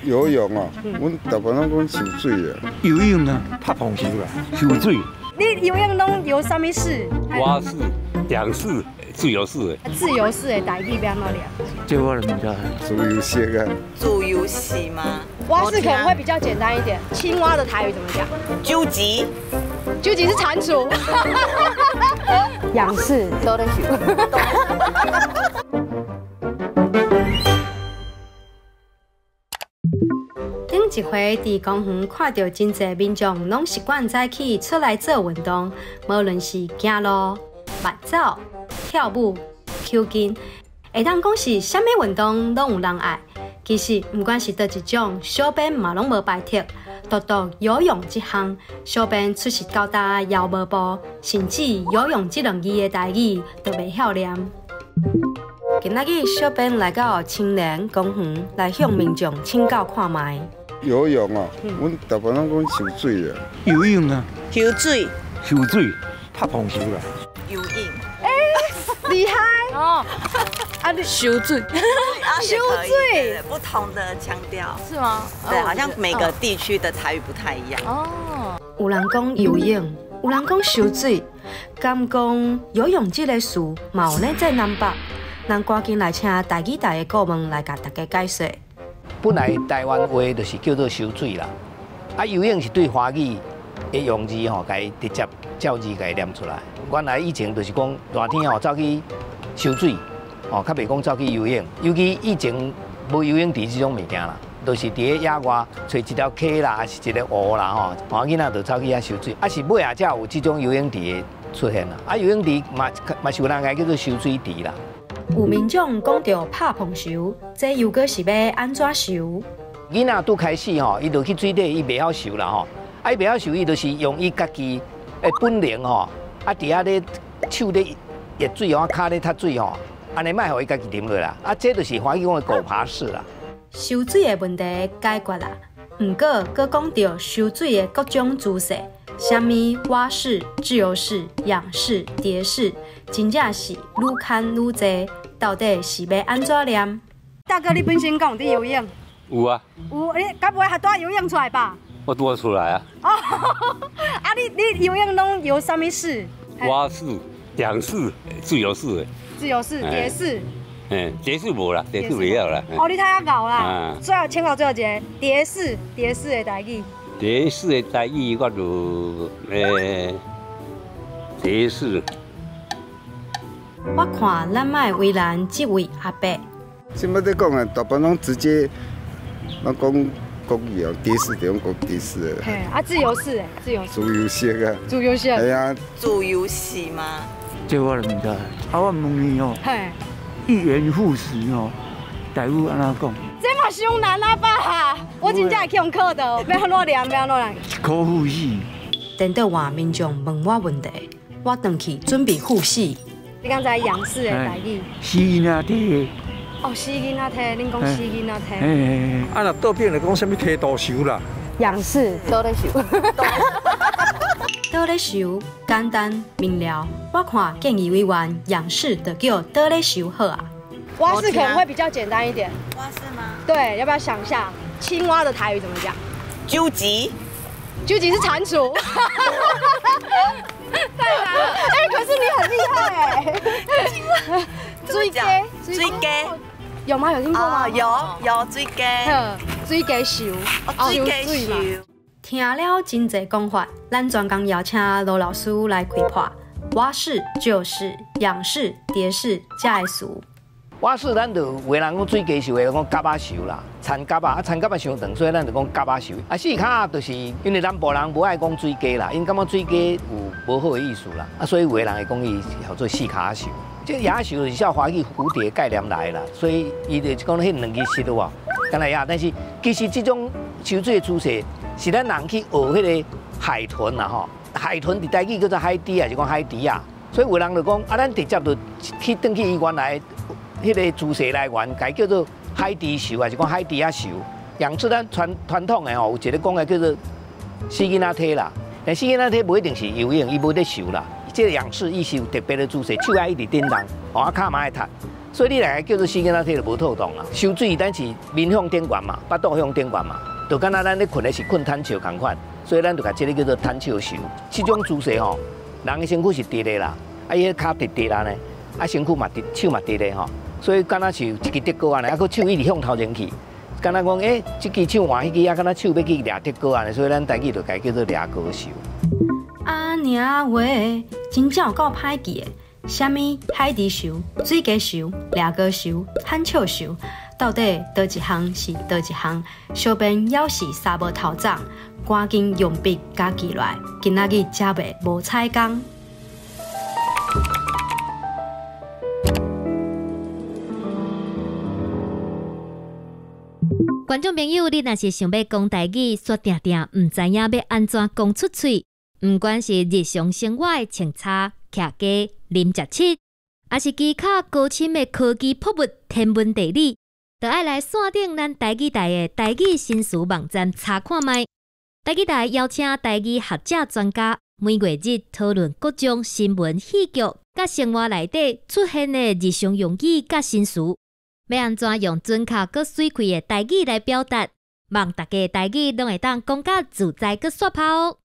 游泳哦，阮大部分拢讲游水啊。游泳啊，拍碰球啦，游水。你游泳拢游啥物式？蛙式、仰式、自由式的。自由式的台语要安怎念？这我都唔知。自由式啊。自由式吗？蛙式可能会比较简单一点。青蛙的台语怎么讲？究极。究极是蟾蜍。仰式都在学。顶一回伫公园看到真侪民众拢习惯早起出来做运动，无论是行路、慢走、跳舞、抽筋，会当讲是啥物运动拢有人爱。其实不管是倒一种，小编嘛拢无排斥。独独游泳这项，小编出席交大遥无步，甚至游泳这两字的台语都袂晓念。今仔日小编来到青莲公园，来向民众请教看卖。游泳哦，阮大部分拢讲游水啊。游泳啊，游水。游水，拍碰球啦。游泳。厉害哦！啊，你修水，修水，不同的腔调是吗？对，好像每个地区的台语不太一样。哦，有人讲游泳，有人讲修水，敢讲游泳这个词嘛有呢在南北，咱赶紧来请台语台的顾问来甲大家解说。本来台湾话就是叫做修水啦，啊，游泳是对华语的用字吼，甲伊直接照字甲伊念出来。原来以前就是讲热天吼走去游水，哦，较袂讲走去游泳。尤其以前无游泳池这种物件啦，都是伫咧野外找一条溪啦，还是一个湖啦吼，囡仔就走去遐游水。啊，是尾啊才有这种游泳池的出现啦。啊，游泳池嘛是有人爱叫做游水池啦。有民众讲到拍碰球，这又搁是要安怎游？囡仔拄开始吼，伊就去水底，伊袂晓游啦吼。啊，伊袂晓游，伊就是用伊家己的本能吼，啊，伫遐咧手咧热水吼，骹咧踢水吼，安尼莫互伊家己沉落啦。啊，这就是华语讲的狗爬式啦。游水的问题解决啦，不过搁讲到游水的各种姿势，什么蛙式、自由式、仰式、蝶式，真正是愈看愈多，到底是要安怎念？大哥，你本身敢有伫游泳？有啊。有，你该不会还带游泳出来吧？我多出来啊。哦，啊，你游泳拢游什么式？蛙式、仰式、自由式的。自由式、蝶式。蝶式无啦，蝶式袂晓啦。哦，你太咬啦。最后请教最后一个蝶式的台语。蝶式的台语我就蝶式。我看咱卖为难这位阿伯。即摆在讲啊，大部分拢直接，咱讲国语哦，蝶式就用讲蝶式的。嘿，啊，自由式自由式啊。自由式。系啊。自由式吗？这我都唔知。啊，我问你哦。嘿。一元复始哦，台语安怎讲？这嘛伤难啊吧！我真正会去用课的，要安怎念？要安怎念？考复习。等到话民众问我问题，我回去准备复习。你刚才仰式的台语。死囡仔体。哦，死囡仔体，恁讲死囡仔体。啊，若倒变来讲，什么剃刀手啦？仰式都在修。倒咧游简单明了，我看建议委员仰式的叫倒咧游好啊。蛙式可能会比较简单一点。蛙式吗？对，要不要想一下青蛙的台语怎么讲？究极。究极是蟾蜍。太难了，可是你很厉害哎。水鸡。水鸡。有吗？有听过吗？有水鸡。水鸡游。水鸡游。听了真侪讲法，咱专工邀请罗老师来开破蛙式、自由式、仰式、蝶式才会词。蛙式咱就有的人讲水鸡游的讲蛤蟆游啦，田蛤蟆田蛤蟆伤长，所以咱就讲蛤蟆游。啊，四卡就是因为南部人无爱讲水鸡啦，因感觉水鸡有无好的意思啦，所以有的人会讲伊叫做四卡游。这野游是照华语蝴蝶概念来啦，所以伊就是讲迄两个字哇，干来呀。但是其实这种游水的姿势是咱人去学迄个海豚啦吼，海豚伫台语叫做海猪啊，是讲海猪啊。所以有人就讲啊，咱直接就去转去伊原来迄个姿势来源，改叫做海猪游，还是讲海猪啊游。仰式咱传统的吼，有一个讲的叫做死囡仔体啦，但死囡仔体不一定是游泳，伊无在游啦。这个仰式伊是有特别的姿势，手爱一直点动，脚嘛爱踢，所以你来叫做死囡仔体就无透动啦。收水咱是面向顶悬嘛，巴肚向顶悬嘛，就敢若咱咧困的是困坦笑同款，所以咱就甲这个叫做坦笑收。这种姿势吼，人的身躯是直的啦，啊伊个脚直直啦呢，啊身躯嘛直，手嘛直的吼，所以敢若是一支竹篙安尼，啊个手一直向头前去，敢若讲这支手换迄支啊，敢若手要去掠竹篙安尼，所以咱台语就改叫做掠高收。啊娘喂，真正有够歹记的。什么海底游、水鸡游、掠高游、坦笑游，到底倒一项是倒一项？小编要是三无头长，赶紧用笔加记来，今仔日才袂无彩工。观众朋友，你若是想要讲台语，煞定定唔知影要安怎讲出嘴，唔管是日常生活的清茶、徛鸡、啉食七，还是其他高深的科技博物、天文地理，就爱来线顶咱台语台的台语新词网站查看卖。台语台邀请台语学者专家，每月日讨论各种新闻、戏剧、甲生活内底出现的日常用语甲新词，要安怎用准确佮水开的台语来表达，望大家台语拢会当讲甲自在佮煞泡。